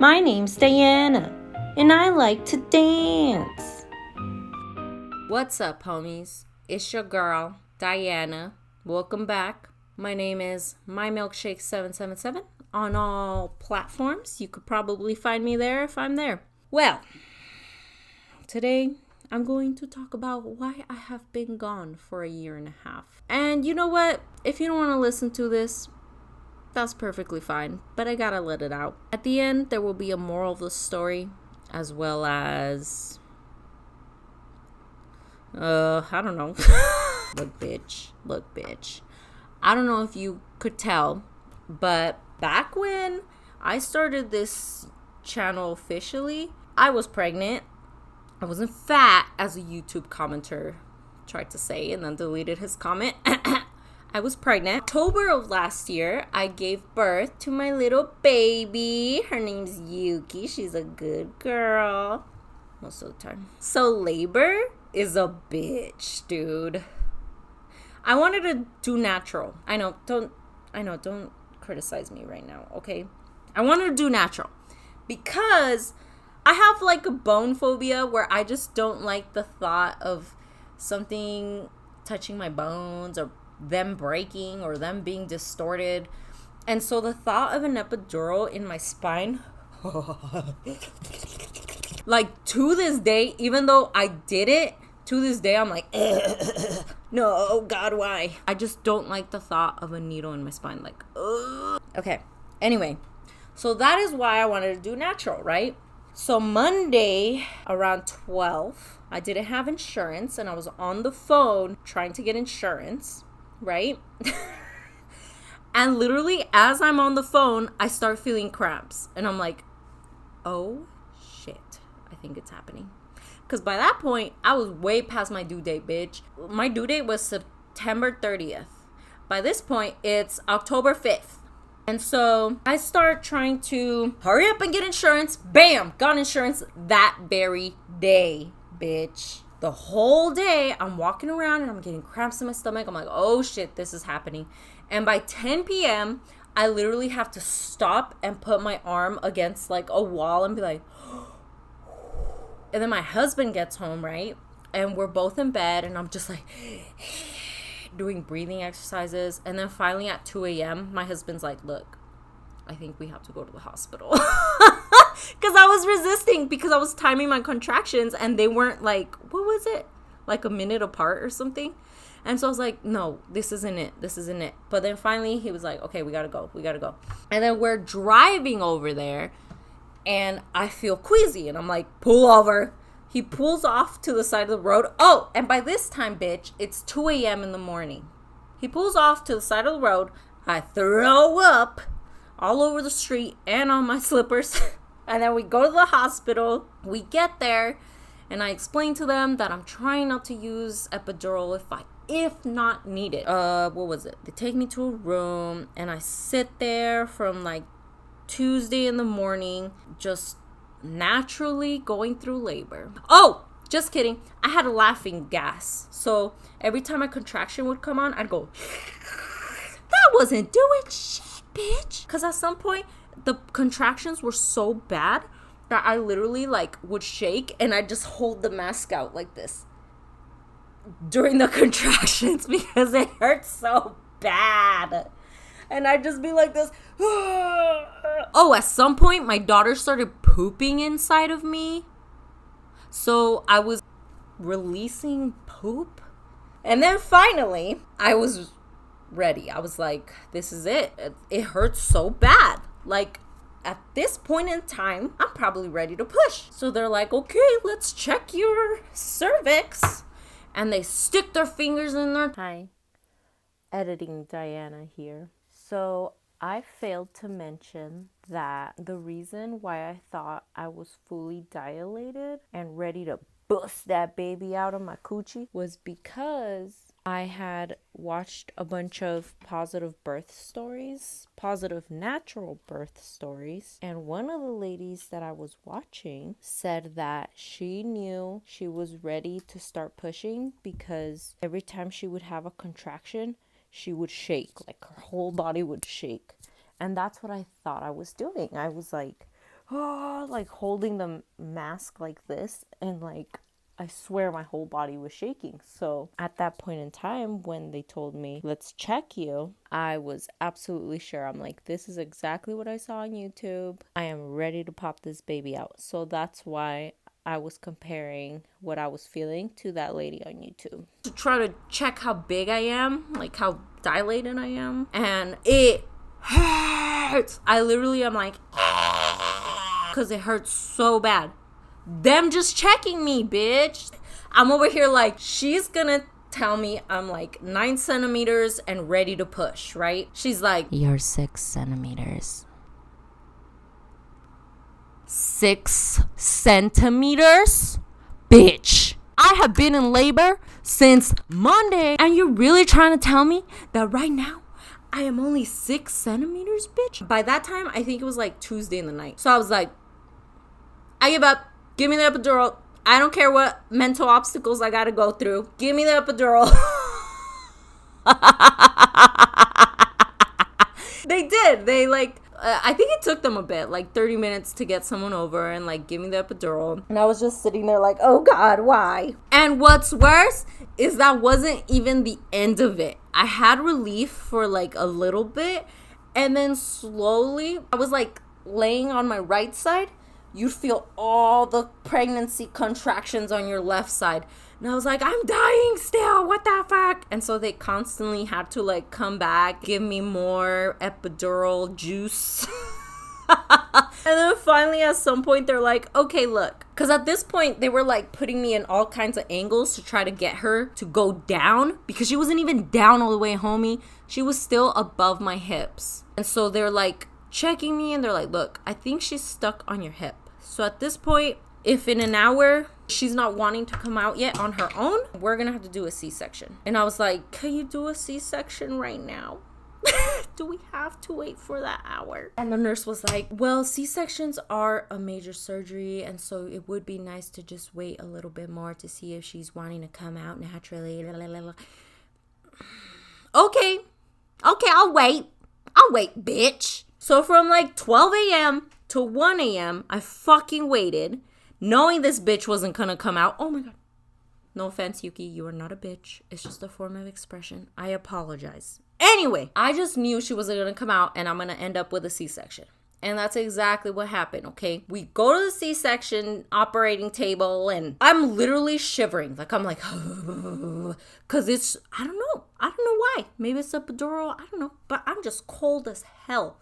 My name's Diana, and I like to dance. What's up, homies? It's your girl, Diana. Welcome back. My name is MyMilkshake777 on all platforms. You could probably find me there if I'm there. Well, today I'm going to talk about why I have been gone for a year and a half. And you know what? If you don't want to listen to this, that's perfectly fine, but I gotta let it out. At the end, there will be a moral of the story, as well as, I don't know. Look, bitch. I don't know if you could tell, but back when I started this channel officially, I was pregnant. I wasn't fat, as a YouTube commenter tried to say, and then deleted his comment. I was pregnant. October of last year, I gave birth to my little baby. Her name's Yuki. She's a good girl. Most of the time. So labor is a bitch, dude. I wanted to do natural. I know, don't criticize me right now, okay? I wanted to do natural because I have like a bone phobia where I just don't like the thought of something touching my bones or them breaking or them being distorted. And so the thought of an epidural in my spine, like to this day, even though I did it, to this day I'm like, no, oh God, why? I just don't like the thought of a needle in my spine, like, ugh. Okay, anyway, so that is why I wanted to do natural, right? So Monday around 12, I didn't have insurance and I was on the phone trying to get insurance, right? And literally as I'm on the phone, I start feeling cramps and I'm like, oh shit, I think it's happening. Because by that point, I was way past my due date, bitch. My due date was September 30th. By this point, it's October 5th. And so I start trying to hurry up and get insurance. Bam! Got insurance that very day, bitch. The whole day, I'm walking around and I'm getting cramps in my stomach. I'm like, oh shit, this is happening. And by 10 p.m., I literally have to stop and put my arm against like a wall and be like, and then my husband gets home, right? And we're both in bed and I'm just like doing breathing exercises. And then finally at 2 a.m., my husband's like, look, I think we have to go to the hospital. Because I was resisting because I was timing my contractions and they weren't like, what was it? Like a minute apart or something. And so I was like, no, this isn't it. But then finally he was like, okay, we gotta go. And then we're driving over there and I feel queasy and I'm like, pull over. He pulls off to the side of the road. Oh, and by this time, bitch, it's 2 a.m. in the morning. He pulls off to the side of the road. I throw up all over the street and on my slippers. And then we go to the hospital. We get there and I explain to them that I'm trying not to use epidural if not needed. What was it? They take me to a room and I sit there from like Tuesday in the morning, just naturally going through labor. Oh, just kidding. I had a laughing gas. So every time a contraction would come on, I'd go, that wasn't doing shit, bitch. Because at some point, the contractions were so bad that I literally like would shake and I'd just hold the mask out like this during the contractions because it hurt so bad. And I'd just be like this. Oh, at some point, my daughter started pooping inside of me. So I was releasing poop. And then finally, I was ready. I was like, this is it. It hurts so bad. Like, at this point in time, I'm probably ready to push. So they're like, okay, let's check your cervix. And they stick their fingers in there. Hi, editing Diana here. So I failed to mention that the reason why I thought I was fully dilated and ready to bust that baby out of my coochie was because I had watched a bunch of positive natural birth stories, and one of the ladies that I was watching said that she knew she was ready to start pushing because every time she would have a contraction, she would shake, like her whole body would shake. And that's what I thought I was doing. I was like, like holding the mask like this, and like I swear my whole body was shaking. So at that point in time, when they told me, let's check you, I was absolutely sure. I'm like, this is exactly what I saw on YouTube. I am ready to pop this baby out. So that's why I was comparing what I was feeling to that lady on YouTube. To try to check how big I am, like how dilated I am. And it hurts. I literally am like, because it hurts so bad. Them just checking me, bitch. I'm over here like, she's gonna tell me I'm like 9 centimeters and ready to push, right? She's like, you're 6 centimeters. 6 centimeters? Bitch. I have been in labor since Monday, and you're really trying to tell me that right now I am only 6 centimeters, bitch? By that time, I think it was like Tuesday in the night. So I was like, I give up. Give me the epidural. I don't care what mental obstacles I gotta go through. Give me the epidural. They did. They like, I think it took them a bit, like 30 minutes to get someone over and like give me the epidural. And I was just sitting there like, oh God, why? And what's worse is that wasn't even the end of it. I had relief for like a little bit. And then slowly, I was like laying on my right side. You'd feel all the pregnancy contractions on your left side. And I was like, I'm dying still. What the fuck? And so they constantly had to like come back, give me more epidural juice. And then finally at some point they're like, okay, look. Because at this point they were like putting me in all kinds of angles to try to get her to go down. Because she wasn't even down all the way, homie. She was still above my hips. And so they're like checking me and they're like, look, I think she's stuck on your hip. So at this point, if in an hour she's not wanting to come out yet on her own, we're gonna have to do a C-section. And I was like, can you do a C-section right now? Do we have to wait for that hour? And the nurse was like, well, C-sections are a major surgery, and so it would be nice to just wait a little bit more to see if she's wanting to come out naturally. Okay, I'll wait, bitch. So from like 12 a.m. to 1 a.m., I fucking waited, knowing this bitch wasn't gonna come out. Oh my God. No offense, Yuki. You are not a bitch. It's just a form of expression. I apologize. Anyway, I just knew she wasn't gonna come out and I'm gonna end up with a C-section. And that's exactly what happened, okay? We go to the C-section operating table and I'm literally shivering. Like, I'm like, because it's, I don't know why. Maybe it's epidural, I don't know. But I'm just cold as hell.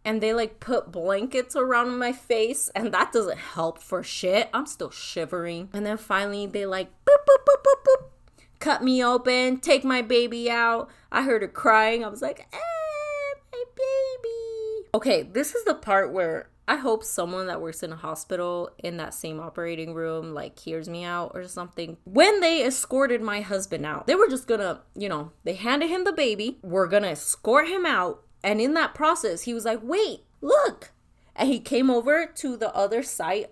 And they like put blankets around my face and that doesn't help for shit. I'm still shivering. And then finally they like boop, boop, boop, boop, boop. Cut me open, take my baby out. I heard her crying. I was like, my baby. Okay, this is the part where I hope someone that works in a hospital in that same operating room like hears me out or something. When they escorted my husband out, they were just gonna, they handed him the baby. We're gonna escort him out. And in that process, he was like, wait, look. And he came over to the other side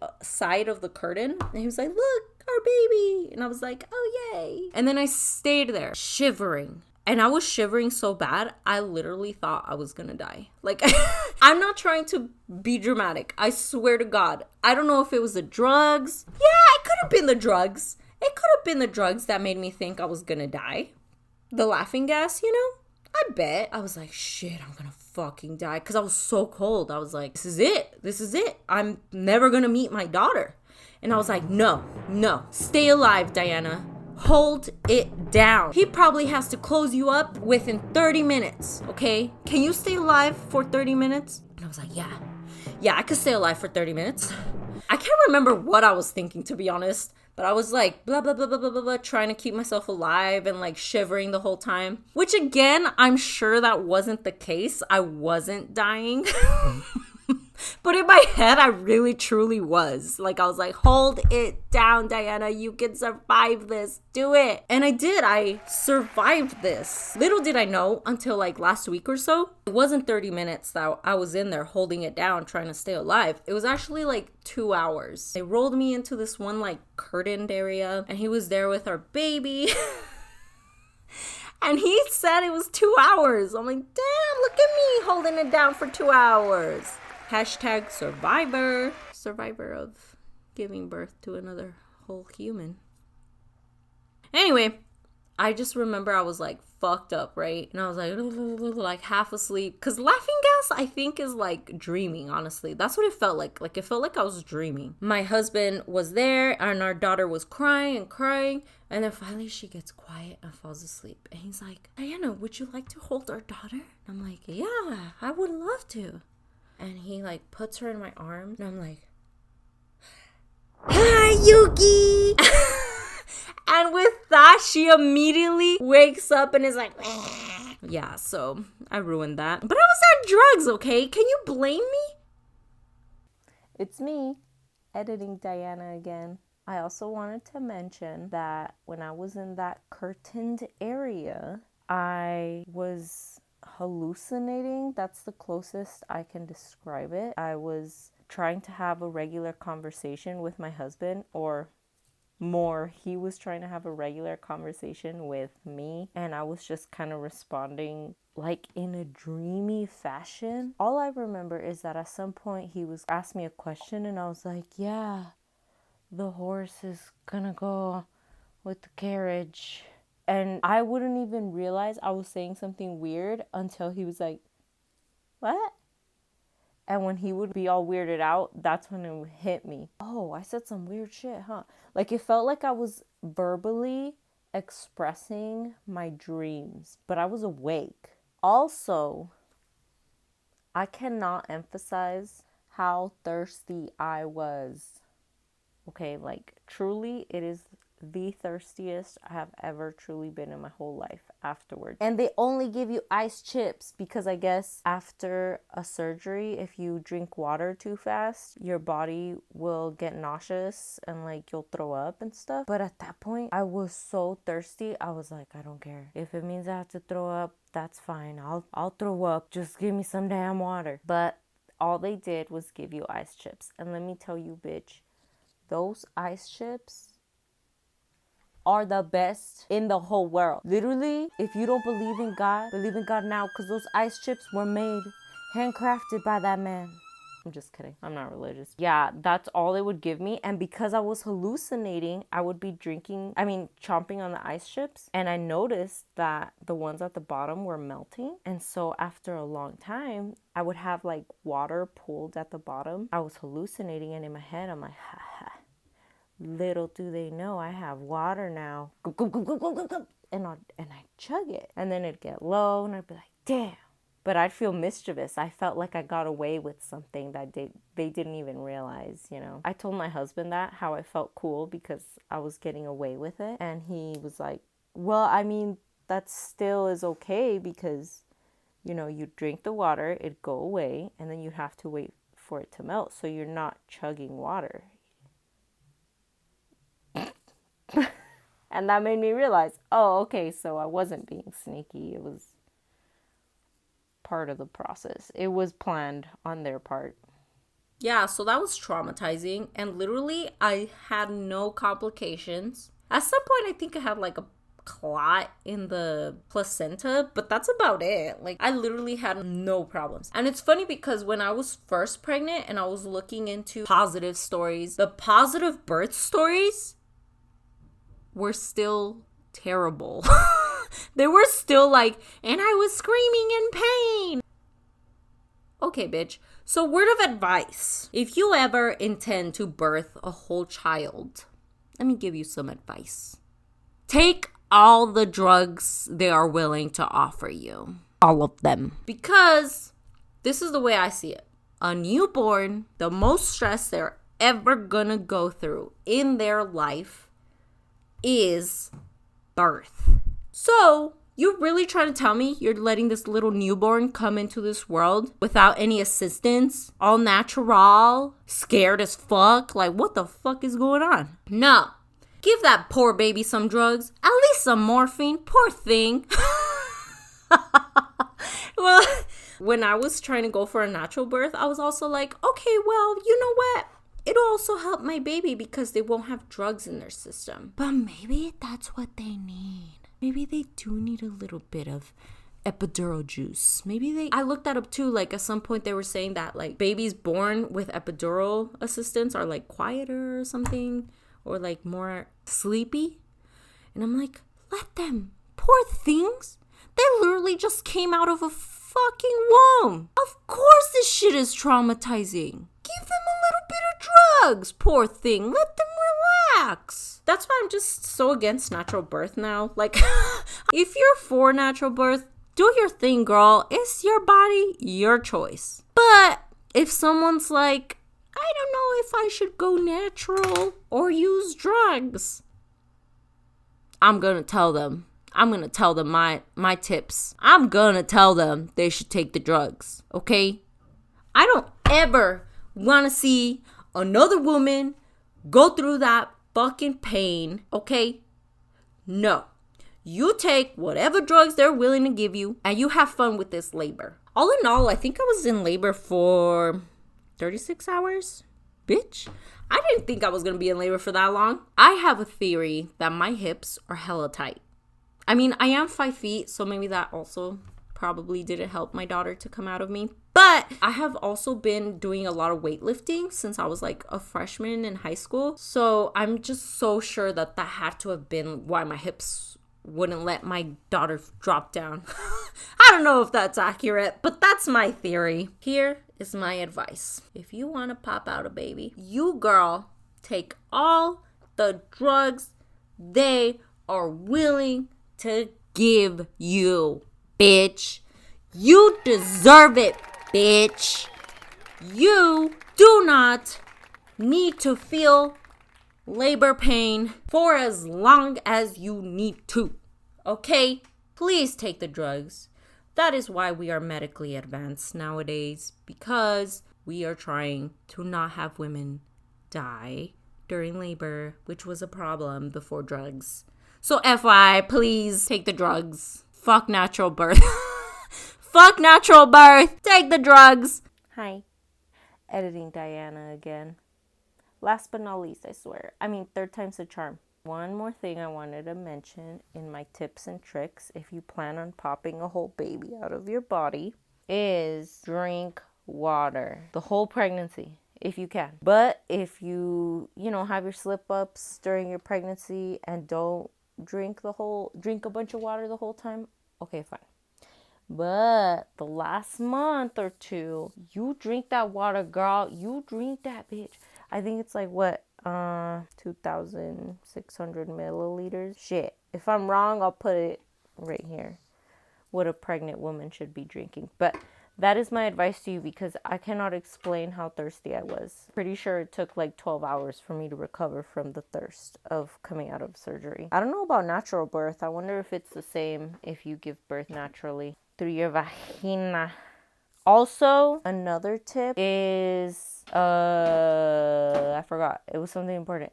of the curtain. And he was like, look, our baby. And I was like, oh, yay. And then I stayed there shivering. And I was shivering so bad, I literally thought I was going to die. Like, I'm not trying to be dramatic. I swear to God. I don't know if it was the drugs. Yeah, it could have been the drugs. It could have been the drugs that made me think I was going to die. The laughing gas, I bet. I was like, shit, I'm gonna fucking die. Because I was so cold. I was like, this is it. I'm never gonna meet my daughter. And I was like, no. Stay alive, Diana. Hold it down. He probably has to close you up within 30 minutes, okay? Can you stay alive for 30 minutes? And I was like, yeah. Yeah, I could stay alive for 30 minutes. I can't remember what I was thinking, to be honest. But I was like, blah, blah, blah, blah, blah, blah, blah, trying to keep myself alive and like shivering the whole time. Which again, I'm sure that wasn't the case. I wasn't dying. But in my head, I really, truly was. Like, I was like, hold it down, Diana. You can survive this. Do it. And I did. I survived this. Little did I know until like last week or so. It wasn't 30 minutes that I was in there holding it down, trying to stay alive. It was actually like 2 hours. They rolled me into this one like curtained area and he was there with our baby. And he said it was 2 hours. I'm like, damn, look at me holding it down for 2 hours. Hashtag survivor. Survivor of giving birth to another whole human. Anyway, I just remember I was like fucked up, right? And I was like half asleep. Because laughing gas, I think, is like dreaming, honestly. That's what it felt like. Like, it felt like I was dreaming. My husband was there and our daughter was crying and crying. And then finally she gets quiet and falls asleep. And he's like, Diana, would you like to hold our daughter? And I'm like, yeah, I would love to. And he like puts her in my arms. And I'm like, hi, Yuki! And with that, she immediately wakes up and is like, yeah, so I ruined that. But I was on drugs, okay? Can you blame me? It's me, editing Diana again. I also wanted to mention that when I was in that curtained area, I was hallucinating. That's the closest I can describe it. I was trying to have a regular conversation with my husband, or more, he was trying to have a regular conversation with me, and I was just kind of responding like in a dreamy fashion. All I remember is that at some point he was asked me a question and I was like, yeah, the horse is gonna go with the carriage. And I wouldn't even realize I was saying something weird until he was like, what? And when he would be all weirded out, that's when it hit me. Oh, I said some weird shit, huh? Like, it felt like I was verbally expressing my dreams, but I was awake. Also, I cannot emphasize how thirsty I was. Okay, like, truly, it is the thirstiest I have ever truly been in my whole life afterwards. And they only give you ice chips because I guess after a surgery, if you drink water too fast, your body will get nauseous and like you'll throw up and stuff. But at that point, I was so thirsty. I was like, I don't care. If it means I have to throw up, that's fine. I'll throw up. Just give me some damn water. But all they did was give you ice chips. And let me tell you, bitch, those ice chips are the best in the whole world. Literally, if you don't believe in God now, because those ice chips were made, handcrafted by that man. I'm just kidding. I'm not religious. Yeah, that's all they would give me. And because I was hallucinating, I would be chomping on the ice chips. And I noticed that the ones at the bottom were melting. And so after a long time, I would have like water pooled at the bottom. I was hallucinating, and in my head, I'm like, ha ha. Little do they know I have water now. And I'd chug it. And then it'd get low and I'd be like, damn. But I'd feel mischievous. I felt like I got away with something that they didn't even realize, you know. I told my husband that, how I felt cool because I was getting away with it. And he was like, well, I mean, that still is okay because, you know, you drink the water, it'd go away, and then you have to wait for it to melt. So you're not chugging water. And that made me realize, oh, okay, so I wasn't being sneaky. It was part of the process. It was planned on their part. Yeah, so that was traumatizing. And literally, I had no complications. At some point, I think I had like a clot in the placenta, but that's about it. Like, I literally had no problems. And it's funny because when I was first pregnant and I was looking into positive stories, the positive birth stories were still terrible. They were still like, and I was screaming in pain. Okay, bitch. So, word of advice. If you ever intend to birth a whole child, let me give you some advice. Take all the drugs they are willing to offer you. All of them. Because this is the way I see it. A newborn, the most stress they're ever gonna go through in their life is birth. So, you're really trying to tell me you're letting this little newborn come into this world without any assistance, all natural, scared as fuck? Like, what the fuck is going on? No. Give that poor baby some drugs, at least some morphine. Poor thing. Well, when I was trying to go for a natural birth, I was also like, okay, well, you know what? It'll also help my baby because they won't have drugs in their system. But maybe that's what they need. Maybe they do need a little bit of epidural juice. I looked that up too. Like at some point they were saying that like babies born with epidural assistance are like quieter or something, or like more sleepy. And I'm like, let them. Poor things. They literally just came out of a fucking womb. Of course this shit is traumatizing. Give them a little bit of drugs. Poor thing. Let them relax. That's why I'm just so against natural birth now. Like, if you're for natural birth, do your thing, girl. It's your body, your choice. But if someone's like, I don't know if I should go natural or use drugs, I'm gonna tell them. I'm gonna tell them my tips. I'm gonna tell them they should take the drugs, okay? I don't ever wanna see another woman go through that fucking pain, okay? No. You take whatever drugs they're willing to give you and you have fun with this labor. All in all, I think I was in labor for 36 hours. Bitch, I didn't think I was gonna be in labor for that long. I have a theory that my hips are hella tight. I mean, I am 5 feet, so maybe that also probably didn't help my daughter to come out of me. But I have also been doing a lot of weightlifting since I was like a freshman in high school. So I'm just so sure that had to have been why my hips wouldn't let my daughter drop down. I don't know if that's accurate, but that's my theory. Here is my advice. If you want to pop out a baby, you girl, take all the drugs they are willing to give you, bitch. You deserve it, bitch. You do not need to feel labor pain for as long as you need to, okay? Please take the drugs. That is why we are medically advanced nowadays, because we are trying to not have women die during labor, which was a problem before drugs. So FYI, please take the drugs. Fuck natural birth. Fuck natural birth. Take the drugs. Hi. Editing Diana again. Last but not least, I swear. I mean, third time's the charm. One more thing I wanted to mention in my tips and tricks if you plan on popping a whole baby out of your body is drink water the whole pregnancy if you can. But if you have your slip ups during your pregnancy and don't drink a bunch of water the whole time, okay, fine. But the last month or two, you drink that water, girl. You drink that bitch. I think it's like 2,600 milliliters. Shit. If I'm wrong, I'll put it right here. What a pregnant woman should be drinking. But that is my advice to you because I cannot explain how thirsty I was. Pretty sure it took like 12 hours for me to recover from the thirst of coming out of surgery. I don't know about natural birth. I wonder if it's the same if you give birth naturally through your vagina. Also, another tip is, I forgot. It was something important.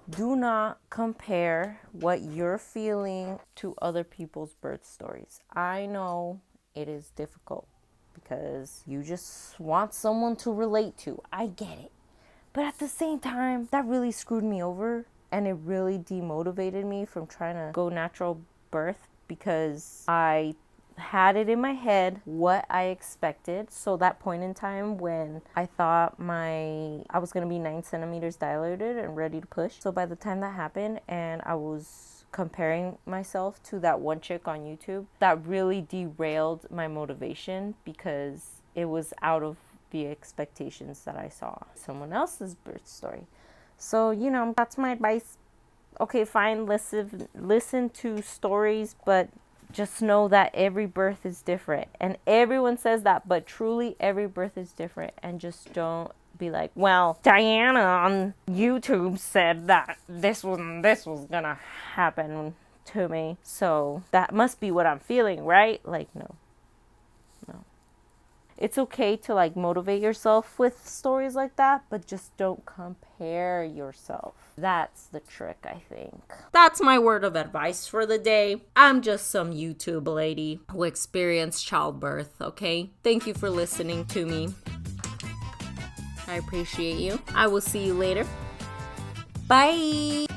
Do not compare what you're feeling to other people's birth stories. I know it is difficult because you just want someone to relate to. I get it. But at the same time, that really screwed me over and it really demotivated me from trying to go natural birth because I had it in my head what I expected. So that point in time when I thought I was going to be 9 centimeters dilated and ready to push. So by the time that happened and I was comparing myself to that one chick on YouTube, that really derailed my motivation because it was out of the expectations that I saw someone else's birth story. So, that's my advice. Okay, fine, listen to stories, but just know that every birth is different. And everyone says that, but truly every birth is different. And just don't be like, well, Diana on YouTube said that this was gonna happen to me, so that must be what I'm feeling, right? Like, no. It's okay to like motivate yourself with stories like that, but just don't compare yourself. That's the trick, I think. That's my word of advice for the day. I'm just some YouTube lady who experienced childbirth, okay? Thank you for listening to me. I appreciate you. I will see you later. Bye.